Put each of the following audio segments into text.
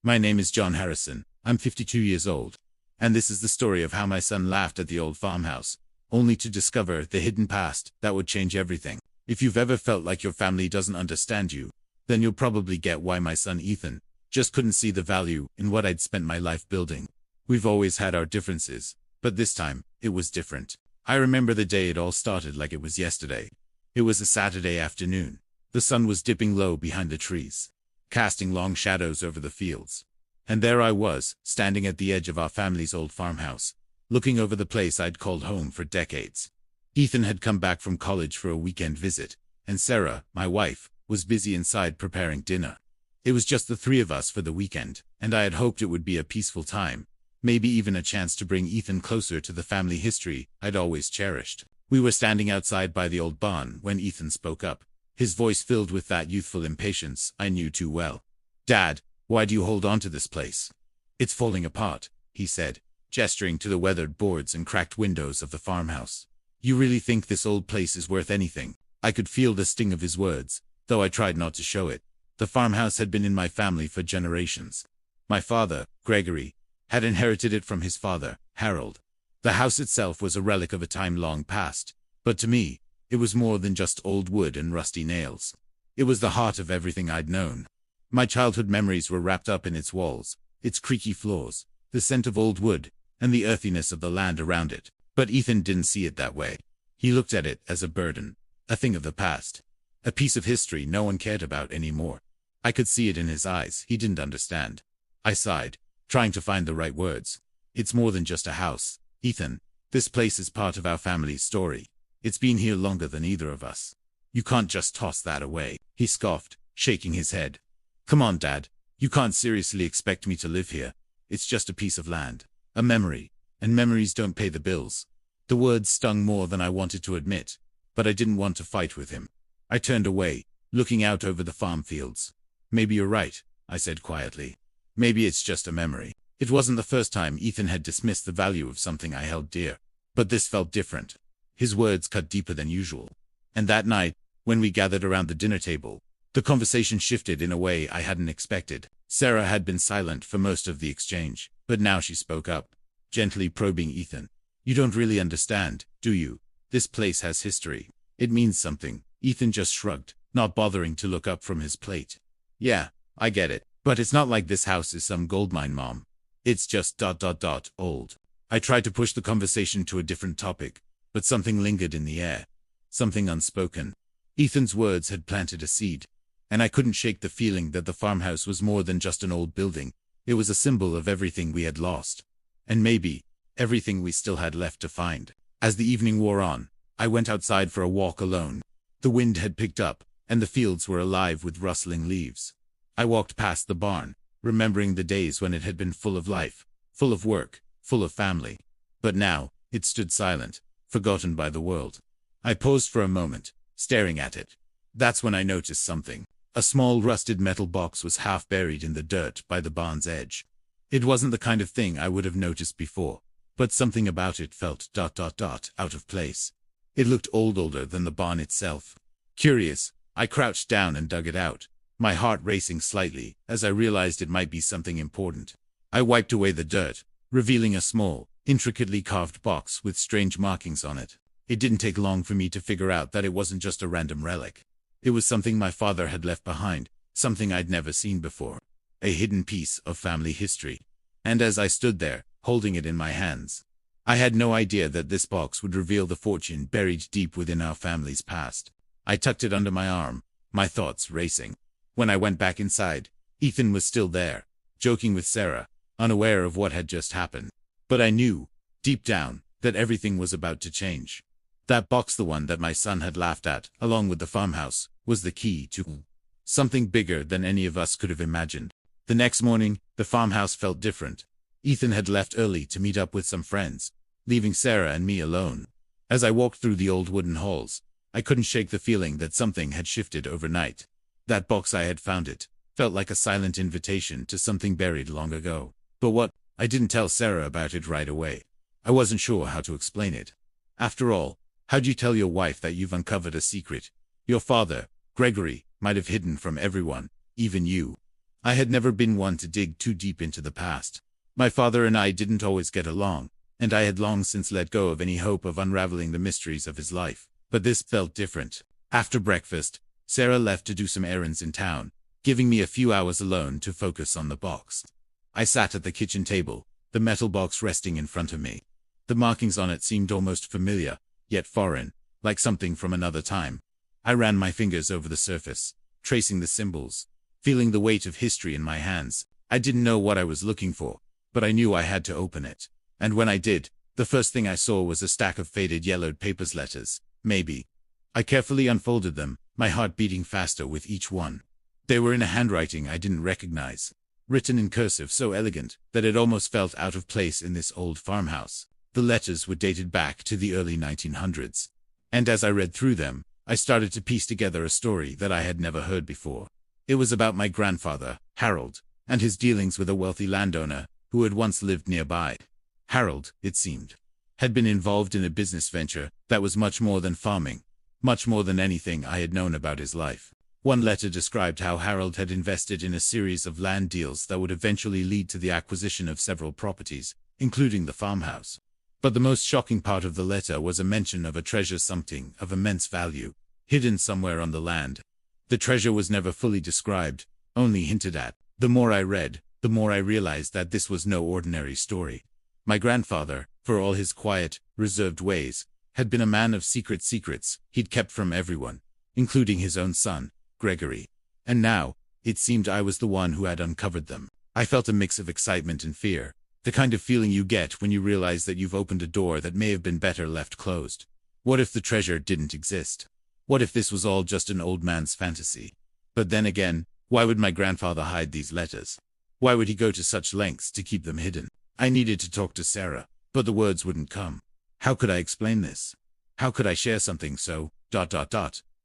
My name is John Harrison. I'm 52 years old. And this is the story of how my son laughed at the old farmhouse, only to discover the hidden past that would change everything. If you've ever felt like your family doesn't understand you, then you'll probably get why my son Ethan just couldn't see the value in what I'd spent my life building. We've always had our differences, but this time, it was different. I remember the day it all started like it was yesterday. It was a Saturday afternoon. The sun was dipping low behind the trees, casting long shadows over the fields. And there I was, standing at the edge of our family's old farmhouse, looking over the place I'd called home for decades. Ethan had come back from college for a weekend visit, and Sarah, my wife, was busy inside preparing dinner. It was just the three of us for the weekend, and I had hoped it would be a peaceful time, maybe even a chance to bring Ethan closer to the family history I'd always cherished. We were standing outside by the old barn when Ethan spoke up, his voice filled with that youthful impatience I knew too well. "Dad, why do you hold on to this place? It's falling apart," he said, gesturing to the weathered boards and cracked windows of the farmhouse. "You really think this old place is worth anything?" I could feel the sting of his words, though I tried not to show it. The farmhouse had been in my family for generations. My father, Gregory, had inherited it from his father, Harold. The house itself was a relic of a time long past, but to me, it was more than just old wood and rusty nails. It was the heart of everything I'd known. My childhood memories were wrapped up in its walls, its creaky floors, the scent of old wood, and the earthiness of the land around it. But Ethan didn't see it that way. He looked at it as a burden, a thing of the past, a piece of history no one cared about anymore. I could see it in his eyes. He didn't understand. I sighed, trying to find the right words. "It's more than just a house, Ethan. This place is part of our family's story. It's been here longer than either of us. You can't just toss that away," he scoffed, shaking his head. "Come on, Dad. You can't seriously expect me to live here. It's just a piece of land, a memory, and memories don't pay the bills." The words stung more than I wanted to admit, but I didn't want to fight with him. I turned away, looking out over the farm fields. "Maybe you're right," I said quietly. "Maybe it's just a memory." It wasn't the first time Ethan had dismissed the value of something I held dear, but this felt different. His words cut deeper than usual. And that night, when we gathered around the dinner table, the conversation shifted in a way I hadn't expected. Sarah had been silent for most of the exchange, but now she spoke up, gently probing Ethan. "You don't really understand, do you? This place has history. It means something." Ethan just shrugged, not bothering to look up from his plate. "Yeah, I get it. But it's not like this house is some goldmine, Mom. It's just ... old." I tried to push the conversation to a different topic, but something lingered in the air. Something unspoken. Ethan's words had planted a seed, and I couldn't shake the feeling that the farmhouse was more than just an old building. It was a symbol of everything we had lost. And maybe, everything we still had left to find. As the evening wore on, I went outside for a walk alone. The wind had picked up, and the fields were alive with rustling leaves. I walked past the barn, remembering the days when it had been full of life, full of work, full of family. But now, it stood silent, forgotten by the world. I paused for a moment, staring at it. That's when I noticed something. A small rusted metal box was half buried in the dirt by the barn's edge. It wasn't the kind of thing I would have noticed before, but something about it felt ... out of place. It looked older than the barn itself. Curious, I crouched down and dug it out, my heart racing slightly as I realized it might be something important. I wiped away the dirt, revealing a small, intricately carved box with strange markings on it. It didn't take long for me to figure out that it wasn't just a random relic. It was something my father had left behind, something I'd never seen before. A hidden piece of family history. And as I stood there, holding it in my hands, I had no idea that this box would reveal the fortune buried deep within our family's past. I tucked it under my arm, my thoughts racing. When I went back inside, Ethan was still there, joking with Sarah, unaware of what had just happened. But I knew, deep down, that everything was about to change. That box, the one that my son had laughed at, along with the farmhouse, was the key to something bigger than any of us could have imagined. The next morning, the farmhouse felt different. Ethan had left early to meet up with some friends, leaving Sarah and me alone. As I walked through the old wooden halls, I couldn't shake the feeling that something had shifted overnight. That box, I had found it, felt like a silent invitation to something buried long ago. But what? I didn't tell Sarah about it right away. I wasn't sure how to explain it. After all, how'd you tell your wife that you've uncovered a secret your father, Gregory, might have hidden from everyone, even you? I had never been one to dig too deep into the past. My father and I didn't always get along, and I had long since let go of any hope of unraveling the mysteries of his life. But this felt different. After breakfast, Sarah left to do some errands in town, giving me a few hours alone to focus on the box. I sat at the kitchen table, the metal box resting in front of me. The markings on it seemed almost familiar, yet foreign, like something from another time. I ran my fingers over the surface, tracing the symbols, feeling the weight of history in my hands. I didn't know what I was looking for, but I knew I had to open it. And when I did, the first thing I saw was a stack of faded yellowed paper's letters. Maybe. I carefully unfolded them, my heart beating faster with each one. They were in a handwriting I didn't recognize, written in cursive so elegant that it almost felt out of place in this old farmhouse. The letters were dated back to the early 1900s. And as I read through them, I started to piece together a story that I had never heard before. It was about my grandfather, Harold, and his dealings with a wealthy landowner who had once lived nearby. Harold, it seemed, had been involved in a business venture that was much more than farming, much more than anything I had known about his life. One letter described how Harold had invested in a series of land deals that would eventually lead to the acquisition of several properties, including the farmhouse. But the most shocking part of the letter was a mention of a treasure, something of immense value, hidden somewhere on the land. The treasure was never fully described, only hinted at. The more I read, the more I realized that this was no ordinary story. My grandfather, for all his quiet, reserved ways, had been a man of secrets he'd kept from everyone, including his own son, Gregory. And now, it seemed I was the one who had uncovered them. I felt a mix of excitement and fear, the kind of feeling you get when you realize that you've opened a door that may have been better left closed. What if the treasure didn't exist? What if this was all just an old man's fantasy? But then again, why would my grandfather hide these letters? Why would he go to such lengths to keep them hidden? I needed to talk to Sarah, but the words wouldn't come. How could I explain this? How could I share something so,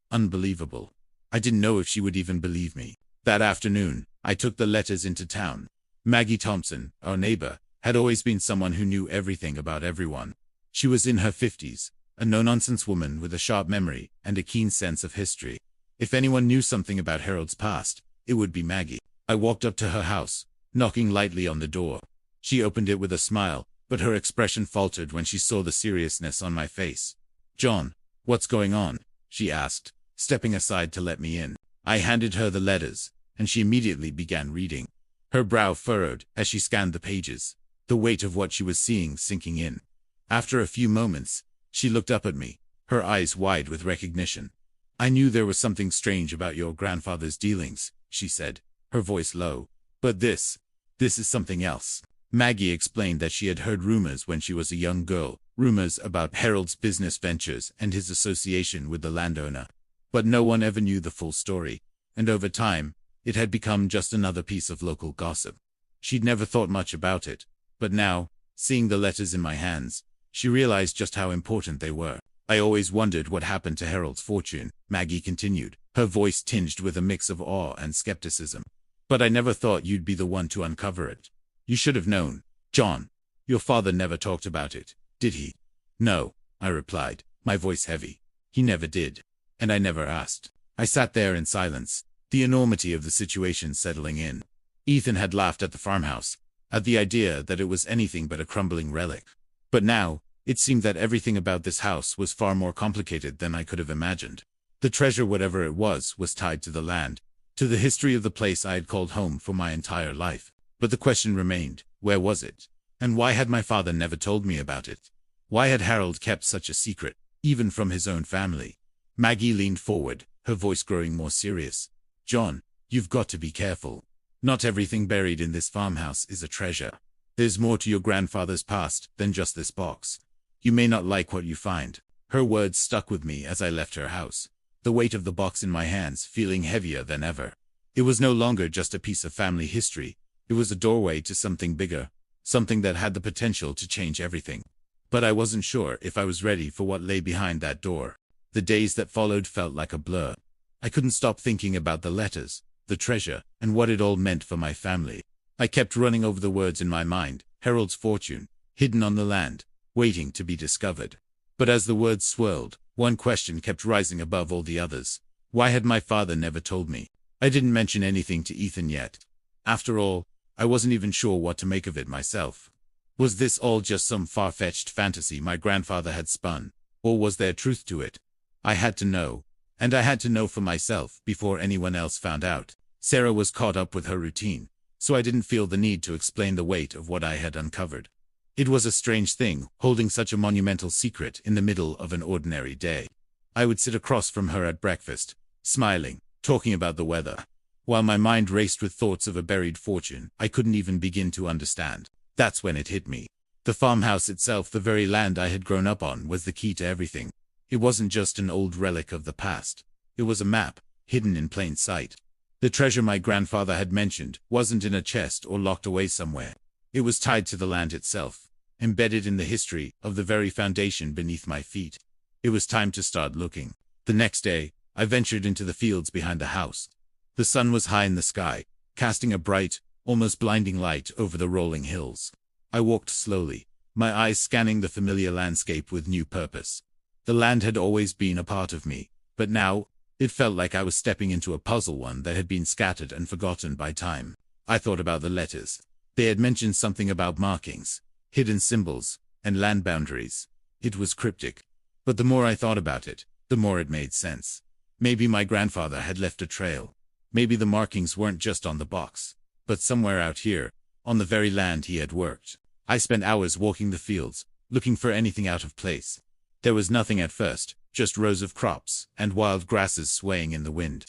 unbelievable? I didn't know if she would even believe me. That afternoon, I took the letters into town. Maggie Thompson, our neighbor, had always been someone who knew everything about everyone. She was in her 50s, a no-nonsense woman with a sharp memory and a keen sense of history. If anyone knew something about Harold's past, it would be Maggie. I walked up to her house, knocking lightly on the door. She opened it with a smile, but her expression faltered when she saw the seriousness on my face. "John, what's going on?" she asked, stepping aside to let me in. I handed her the letters, and she immediately began reading. Her brow furrowed as she scanned the pages, the weight of what she was seeing sinking in. After a few moments, she looked up at me, her eyes wide with recognition. "I knew there was something strange about your grandfather's dealings," she said, her voice low. "But this is something else." Maggie explained that she had heard rumors when she was a young girl, rumors about Harold's business ventures and his association with the landowner. But no one ever knew the full story, and over time, it had become just another piece of local gossip. She'd never thought much about it, but now, seeing the letters in my hands, she realized just how important they were. "I always wondered what happened to Harold's fortune," Maggie continued, her voice tinged with a mix of awe and skepticism. "But I never thought you'd be the one to uncover it. You should have known. John, your father never talked about it, did he?" "No," I replied, my voice heavy. "He never did. And I never asked." I sat there in silence, the enormity of the situation settling in. Ethan had laughed at the farmhouse, at the idea that it was anything but a crumbling relic. But now, it seemed that everything about this house was far more complicated than I could have imagined. The treasure, whatever it was tied to the land, to the history of the place I had called home for my entire life. But the question remained, where was it? And why had my father never told me about it? Why had Harold kept such a secret, even from his own family? Maggie leaned forward, her voice growing more serious. "John, you've got to be careful. Not everything buried in this farmhouse is a treasure. There's more to your grandfather's past than just this box. You may not like what you find." Her words stuck with me as I left her house, the weight of the box in my hands feeling heavier than ever. It was no longer just a piece of family history. It was a doorway to something bigger, something that had the potential to change everything. But I wasn't sure if I was ready for what lay behind that door. The days that followed felt like a blur. I couldn't stop thinking about the letters, the treasure, and what it all meant for my family. I kept running over the words in my mind: Harold's fortune, hidden on the land, waiting to be discovered. But as the words swirled, one question kept rising above all the others. Why had my father never told me? I didn't mention anything to Ethan yet. After all, I wasn't even sure what to make of it myself. Was this all just some far-fetched fantasy my grandfather had spun, or was there truth to it? I had to know, and I had to know for myself before anyone else found out. Sarah was caught up with her routine, so I didn't feel the need to explain the weight of what I had uncovered. It was a strange thing, holding such a monumental secret in the middle of an ordinary day. I would sit across from her at breakfast, smiling, talking about the weather, while my mind raced with thoughts of a buried fortune I couldn't even begin to understand. That's when it hit me. The farmhouse itself, the very land I had grown up on, was the key to everything. It wasn't just an old relic of the past. It was a map, hidden in plain sight. The treasure my grandfather had mentioned wasn't in a chest or locked away somewhere. It was tied to the land itself, embedded in the history of the very foundation beneath my feet. It was time to start looking. The next day, I ventured into the fields behind the house. The sun was high in the sky, casting a bright, almost blinding light over the rolling hills. I walked slowly, my eyes scanning the familiar landscape with new purpose. The land had always been a part of me, but now, it felt like I was stepping into a puzzle, one that had been scattered and forgotten by time. I thought about the letters. They had mentioned something about markings, hidden symbols, and land boundaries. It was cryptic. But the more I thought about it, the more it made sense. Maybe my grandfather had left a trail. Maybe the markings weren't just on the box, but somewhere out here, on the very land he had worked. I spent hours walking the fields, looking for anything out of place. There was nothing at first, just rows of crops and wild grasses swaying in the wind.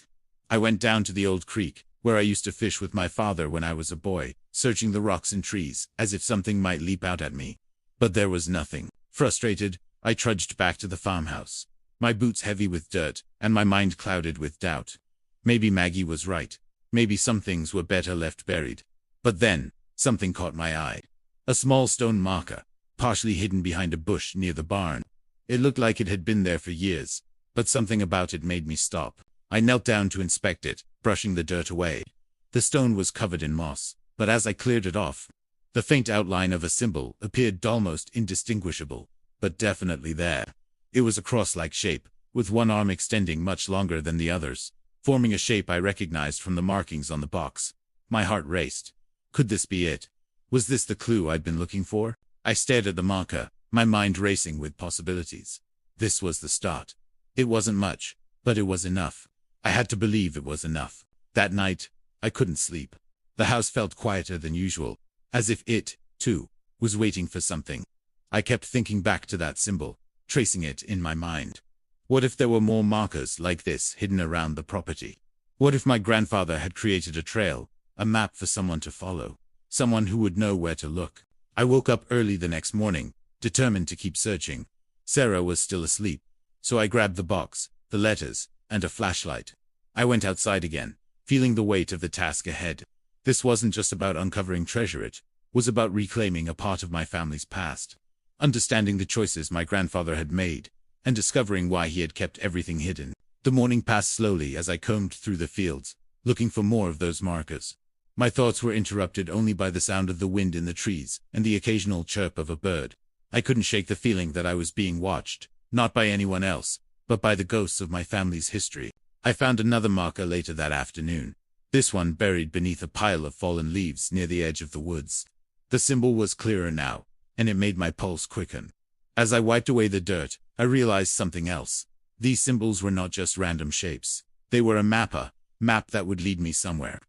I went down to the old creek, where I used to fish with my father when I was a boy, searching the rocks and trees, as if something might leap out at me. But there was nothing. Frustrated, I trudged back to the farmhouse, my boots heavy with dirt, and my mind clouded with doubt. Maybe Maggie was right. Maybe some things were better left buried. But then, something caught my eye. A small stone marker, partially hidden behind a bush near the barn. It looked like it had been there for years, but something about it made me stop. I knelt down to inspect it, brushing the dirt away. The stone was covered in moss, but as I cleared it off, the faint outline of a symbol appeared almost indistinguishable, but definitely there. It was a cross-like shape, with one arm extending much longer than the others, forming a shape I recognized from the markings on the box. My heart raced. Could this be it? Was this the clue I'd been looking for? I stared at the marker, my mind racing with possibilities. This was the start. It wasn't much, but it was enough. I had to believe it was enough. That night, I couldn't sleep. The house felt quieter than usual, as if it, too, was waiting for something. I kept thinking back to that symbol, tracing it in my mind. What if there were more markers like this hidden around the property? What if my grandfather had created a trail, a map for someone to follow, someone who would know where to look? I woke up early the next morning, determined to keep searching. Sarah was still asleep, so I grabbed the box, the letters, and a flashlight. I went outside again, feeling the weight of the task ahead. This wasn't just about uncovering treasure, it was about reclaiming a part of my family's past, understanding the choices my grandfather had made, and discovering why he had kept everything hidden. The morning passed slowly as I combed through the fields, looking for more of those markers. My thoughts were interrupted only by the sound of the wind in the trees and the occasional chirp of a bird. I couldn't shake the feeling that I was being watched, not by anyone else, but by the ghosts of my family's history. I found another marker later that afternoon, this one buried beneath a pile of fallen leaves near the edge of the woods. The symbol was clearer now, and it made my pulse quicken. As I wiped away the dirt, I realized something else. These symbols were not just random shapes. They were a map that would lead me somewhere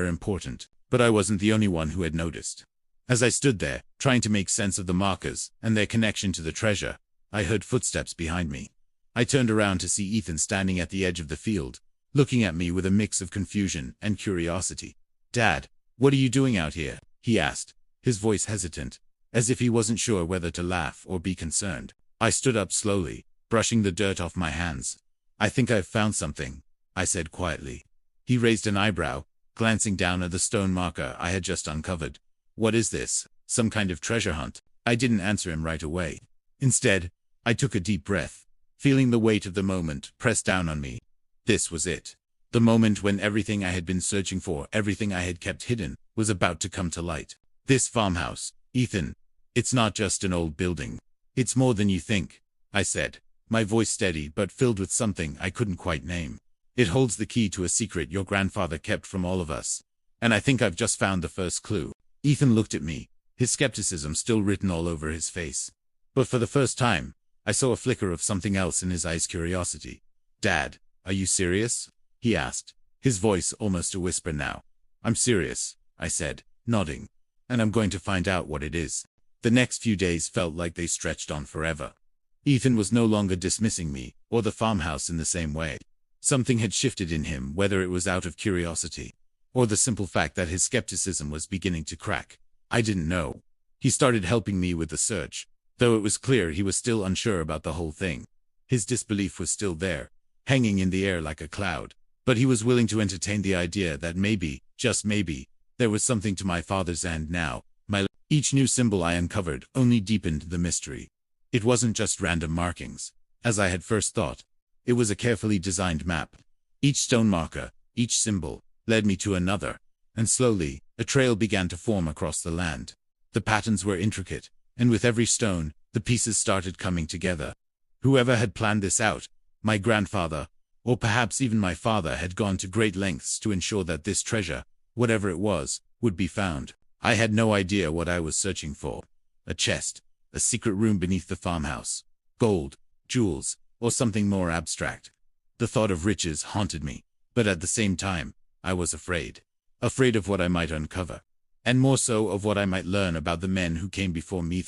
important. But I wasn't the only one who had noticed. As I stood there, trying to make sense of the markers and their connection to the treasure, I heard footsteps behind me. I turned around to see Ethan standing at the edge of the field, looking at me with a mix of confusion and curiosity. "Dad, what are you doing out here?" he asked, his voice hesitant, as if he wasn't sure whether to laugh or be concerned. I stood up slowly, brushing the dirt off my hands. "I think I've found something," I said quietly. He raised an eyebrow, glancing down at the stone marker I had just uncovered. "What is this? Some kind of treasure hunt?" I didn't answer him right away. Instead, I took a deep breath, feeling the weight of the moment press down on me. This was it. The moment when everything I had been searching for, everything I had kept hidden, was about to come to light. This farmhouse, Ethan, it's not just an old building. It's more than you think, I said, my voice steady but filled with something I couldn't quite name. It holds the key to a secret your grandfather kept from all of us. And I think I've just found the first clue. Ethan looked at me, his skepticism still written all over his face. But for the first time, I saw a flicker of something else in his eyes: curiosity. Dad, are you serious? He asked, his voice almost a whisper now. I'm serious, I said, nodding. And I'm going to find out what it is. The next few days felt like they stretched on forever. Ethan was no longer dismissing me, or the farmhouse in the same way. Something had shifted in him, whether it was out of curiosity, or the simple fact that his skepticism was beginning to crack. I didn't know. He started helping me with the search, though it was clear he was still unsure about the whole thing. His disbelief was still there, hanging in the air like a cloud, but he was willing to entertain the idea that maybe, just maybe, there was something to my father's end now. Each new symbol I uncovered only deepened the mystery. It wasn't just random markings, as I had first thought. It was a carefully designed map. Each stone marker, each symbol, led me to another, and slowly, a trail began to form across the land. The patterns were intricate, and with every stone, the pieces started coming together. Whoever had planned this out, my grandfather, or perhaps even my father, had gone to great lengths to ensure that this treasure, whatever it was, would be found. I had no idea what I was searching for. A chest, a secret room beneath the farmhouse, gold, jewels, or something more abstract. The thought of riches haunted me, but at the same time, I was afraid. Afraid of what I might uncover, and more so of what I might learn about the men who came before me,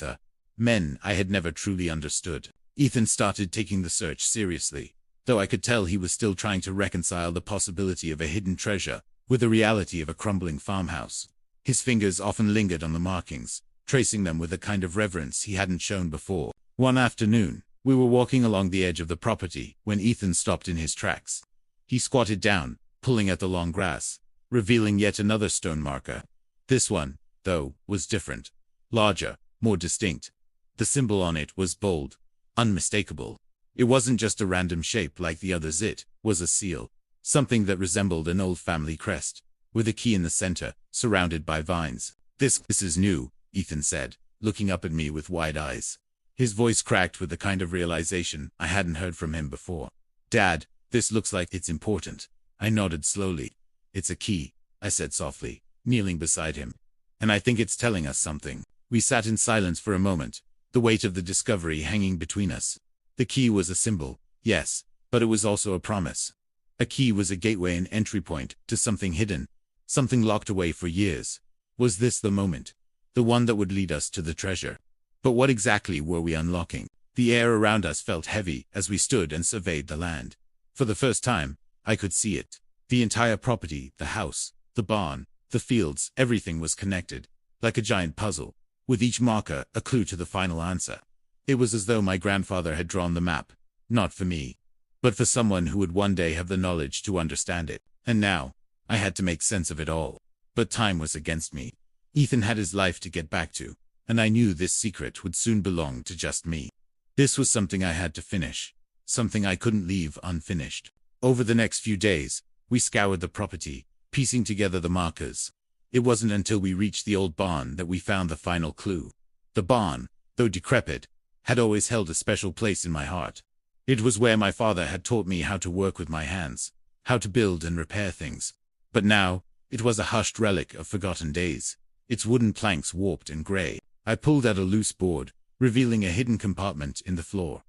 men I had never truly understood. Ethan started taking the search seriously, though I could tell he was still trying to reconcile the possibility of a hidden treasure with the reality of a crumbling farmhouse. His fingers often lingered on the markings, tracing them with a kind of reverence he hadn't shown before. One afternoon, we were walking along the edge of the property when Ethan stopped in his tracks. He squatted down, pulling at the long grass, revealing yet another stone marker. This one, though, was different, larger, more distinct. The symbol on it was bold, unmistakable. It wasn't just a random shape like the others, it was a seal, something that resembled an old family crest, with a key in the center, surrounded by vines. This is new, Ethan said, looking up at me with wide eyes. His voice cracked with the kind of realization I hadn't heard from him before. Dad, this looks like it's important. I nodded slowly. It's a key, I said softly, kneeling beside him. And I think it's telling us something. We sat in silence for a moment, the weight of the discovery hanging between us. The key was a symbol, yes, but it was also a promise. A key was a gateway, an entry point to something hidden, something locked away for years. Was this the moment? The one that would lead us to the treasure? But what exactly were we unlocking? The air around us felt heavy as we stood and surveyed the land. For the first time, I could see it. The entire property, the house, the barn, the fields, everything was connected, like a giant puzzle, with each marker a clue to the final answer. It was as though my grandfather had drawn the map, not for me, but for someone who would one day have the knowledge to understand it. And now, I had to make sense of it all. But time was against me. Ethan had his life to get back to, and I knew this secret would soon belong to just me. This was something I had to finish, something I couldn't leave unfinished. Over the next few days, we scoured the property, piecing together the markers. It wasn't until we reached the old barn that we found the final clue. The barn, though decrepit, had always held a special place in my heart. It was where my father had taught me how to work with my hands, how to build and repair things. But now, it was a hushed relic of forgotten days, its wooden planks warped and gray. I pulled at a loose board, revealing a hidden compartment in the floor.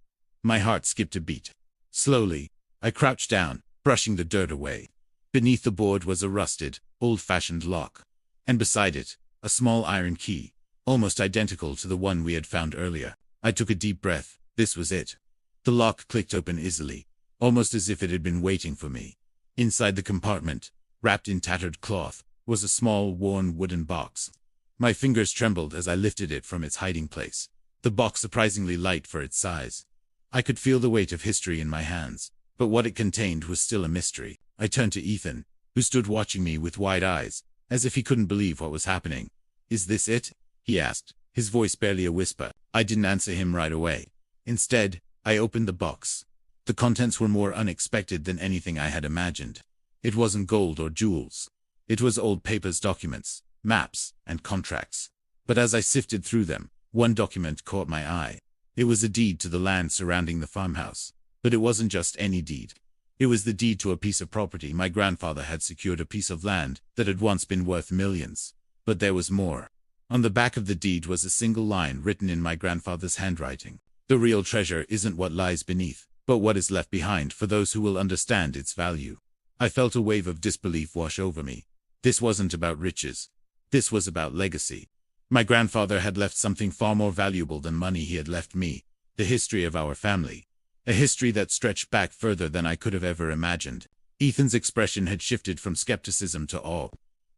My heart skipped a beat. Slowly, I crouched down, brushing the dirt away. Beneath the board was a rusted, old-fashioned lock, and beside it, a small iron key, almost identical to the one we had found earlier. I took a deep breath. This was it. The lock clicked open easily, almost as if it had been waiting for me. Inside the compartment, wrapped in tattered cloth, was a small, worn wooden box. My fingers trembled as I lifted it from its hiding place. The box surprisingly light for its size. I could feel the weight of history in my hands, but what it contained was still a mystery. I turned to Ethan, who stood watching me with wide eyes, as if he couldn't believe what was happening. "Is this it?" he asked, his voice barely a whisper. I didn't answer him right away. Instead, I opened the box. The contents were more unexpected than anything I had imagined. It wasn't gold or jewels. It was old papers, documents, maps, and contracts. But as I sifted through them, one document caught my eye. It was a deed to the land surrounding the farmhouse. But it wasn't just any deed. It was the deed to a piece of property. My grandfather had secured a piece of land that had once been worth millions. But there was more. On the back of the deed was a single line written in my grandfather's handwriting. The real treasure isn't what lies beneath, but what is left behind for those who will understand its value. I felt a wave of disbelief wash over me. This wasn't about riches. This was about legacy. My grandfather had left something far more valuable than money. He had left me the history of our family. A history that stretched back further than I could have ever imagined. Ethan's expression had shifted from skepticism to awe.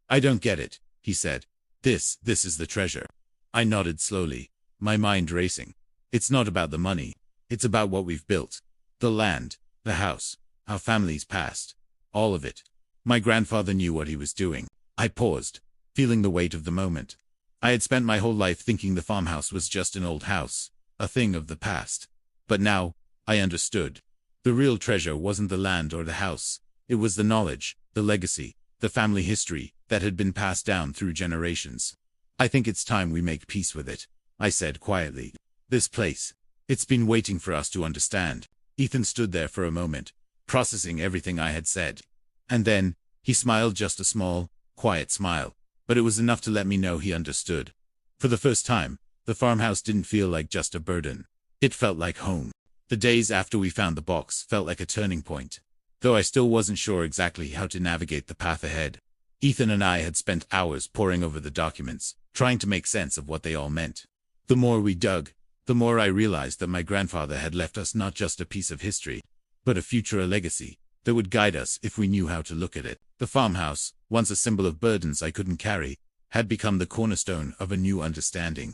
"I don't get it," he said. This is the treasure." I nodded slowly, my mind racing. "It's not about the money. It's about what we've built. The land, the house, our family's past. All of it." My grandfather knew what he was doing. I paused, feeling the weight of the moment. I had spent my whole life thinking the farmhouse was just an old house, a thing of the past. But now, I understood. The real treasure wasn't the land or the house. It was the knowledge, the legacy, the family history that had been passed down through generations. "I think it's time we make peace with it," I said quietly. "This place, it's been waiting for us to understand." Ethan stood there for a moment, processing everything I had said. And then, he smiled, just a small, quiet smile, but it was enough to let me know he understood. For the first time, the farmhouse didn't feel like just a burden. It felt like home. The days after we found the box felt like a turning point, though I still wasn't sure exactly how to navigate the path ahead. Ethan and I had spent hours poring over the documents, trying to make sense of what they all meant. The more we dug, the more I realized that my grandfather had left us not just a piece of history, but a future legacy that would guide us if we knew how to look at it. The farmhouse, once a symbol of burdens I couldn't carry, had become the cornerstone of a new understanding.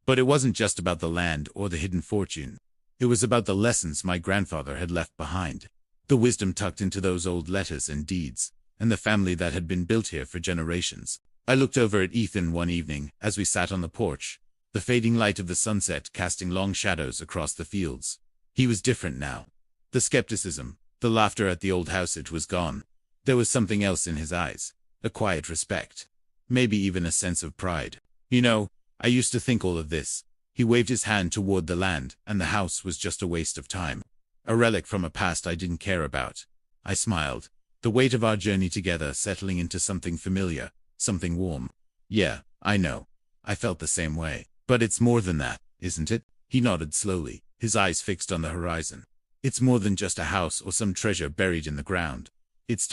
But it wasn't just about the land or the hidden fortune. It was about the lessons my grandfather had left behind, the wisdom tucked into those old letters and deeds, and the family that had been built here for generations. I looked over at Ethan one evening as we sat on the porch, the fading light of the sunset casting long shadows across the fields. He was different now. The skepticism, the laughter at the old house, it was gone. There was something else in his eyes, a quiet respect, maybe even a sense of pride. "You know, I used to think all of this." He waved his hand toward the land, and the house was just a waste of time. A relic from a past I didn't care about. I smiled, the weight of our journey together settling into something familiar, something warm. "Yeah, I know. I felt the same way. But it's more than that, isn't it?" He nodded slowly, his eyes fixed on the horizon. "It's more than just a house or some treasure buried in the ground. It's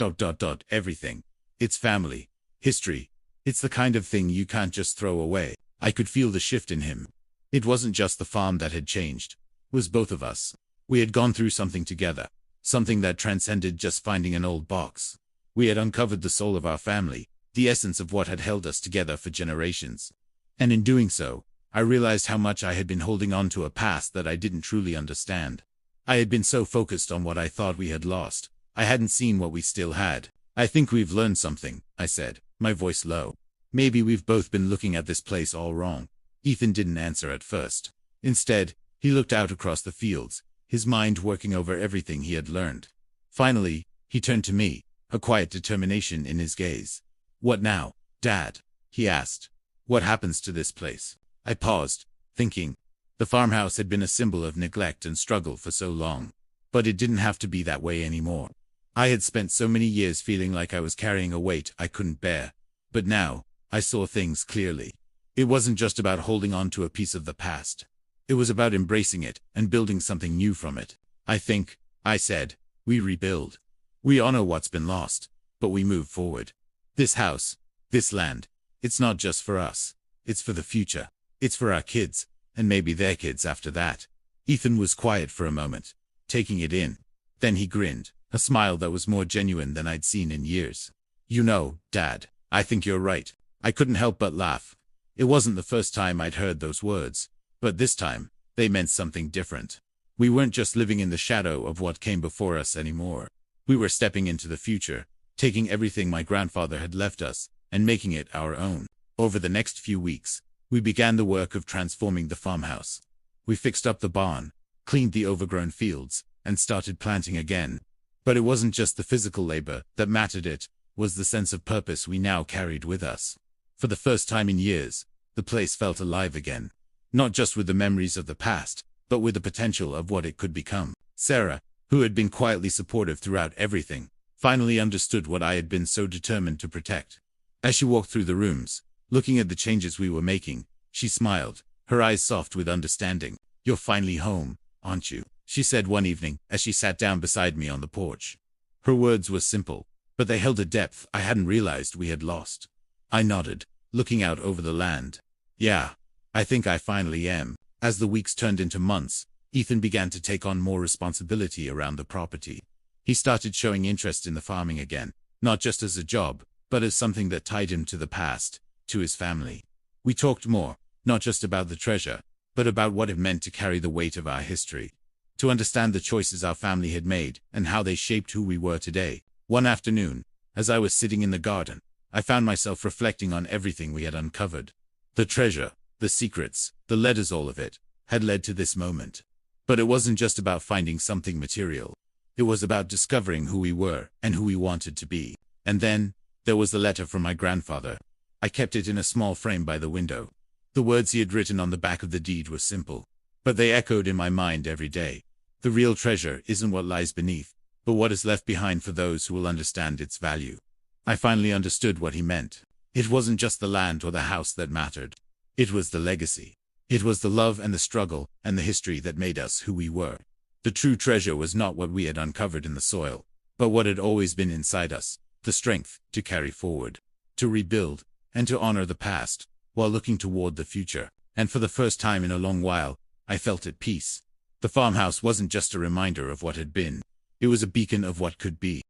everything. It's family, history. It's the kind of thing you can't just throw away." I could feel the shift in him. It wasn't just the farm that had changed. It was both of us. We had gone through something together, something that transcended just finding an old box. We had uncovered the soul of our family, the essence of what had held us together for generations. And in doing so, I realized how much I had been holding on to a past that I didn't truly understand. I had been so focused on what I thought we had lost, I hadn't seen what we still had. "I think we've learned something," I said, my voice low. "Maybe we've both been looking at this place all wrong." Ethan didn't answer at first. Instead, he looked out across the fields, his mind working over everything he had learned. Finally, he turned to me, a quiet determination in his gaze. "What now, Dad?" he asked. "What happens to this place?" I paused, thinking. The farmhouse had been a symbol of neglect and struggle for so long. But it didn't have to be that way anymore. I had spent so many years feeling like I was carrying a weight I couldn't bear. But now, I saw things clearly. It wasn't just about holding on to a piece of the past. It was about embracing it and building something new from it. "I think," I said, "we rebuild. We honor what's been lost, but we move forward. This house, this land, it's not just for us. It's for the future. It's for our kids, and maybe their kids after that." Ethan was quiet for a moment, taking it in. Then he grinned, a smile that was more genuine than I'd seen in years. "You know, Dad, I think you're right." I couldn't help but laugh. It wasn't the first time I'd heard those words, but this time, they meant something different. We weren't just living in the shadow of what came before us anymore. We were stepping into the future, taking everything my grandfather had left us, and making it our own. Over the next few weeks, we began the work of transforming the farmhouse. We fixed up the barn, cleaned the overgrown fields, and started planting again. But it wasn't just the physical labor that mattered, it was the sense of purpose we now carried with us. For the first time in years, the place felt alive again. Not just with the memories of the past, but with the potential of what it could become. "Sarah," who had been quietly supportive throughout everything, finally understood what I had been so determined to protect. As she walked through the rooms, looking at the changes we were making, she smiled, her eyes soft with understanding. "You're finally home, aren't you?" she said one evening as she sat down beside me on the porch. Her words were simple, but they held a depth I hadn't realized we had lost. I nodded, looking out over the land. "Yeah, I think I finally am." As the weeks turned into months, Ethan began to take on more responsibility around the property. He started showing interest in the farming again, not just as a job, but as something that tied him to the past, to his family. We talked more, not just about the treasure, but about what it meant to carry the weight of our history, to understand the choices our family had made and how they shaped who we were today. One afternoon, as I was sitting in the garden, I found myself reflecting on everything we had uncovered. The treasure, the secrets, the letters, all of it, had led to this moment. But it wasn't just about finding something material. It was about discovering who we were and who we wanted to be. And then, there was the letter from my grandfather. I kept it in a small frame by the window. The words he had written on the back of the deed were simple, but they echoed in my mind every day. The real treasure isn't what lies beneath, but what is left behind for those who will understand its value. I finally understood what he meant. It wasn't just the land or the house that mattered. It was the legacy. It was the love and the struggle and the history that made us who we were. The true treasure was not what we had uncovered in the soil, but what had always been inside us, the strength to carry forward, to rebuild, and to honor the past, while looking toward the future. And for the first time in a long while, I felt at peace. The farmhouse wasn't just a reminder of what had been. It was a beacon of what could be.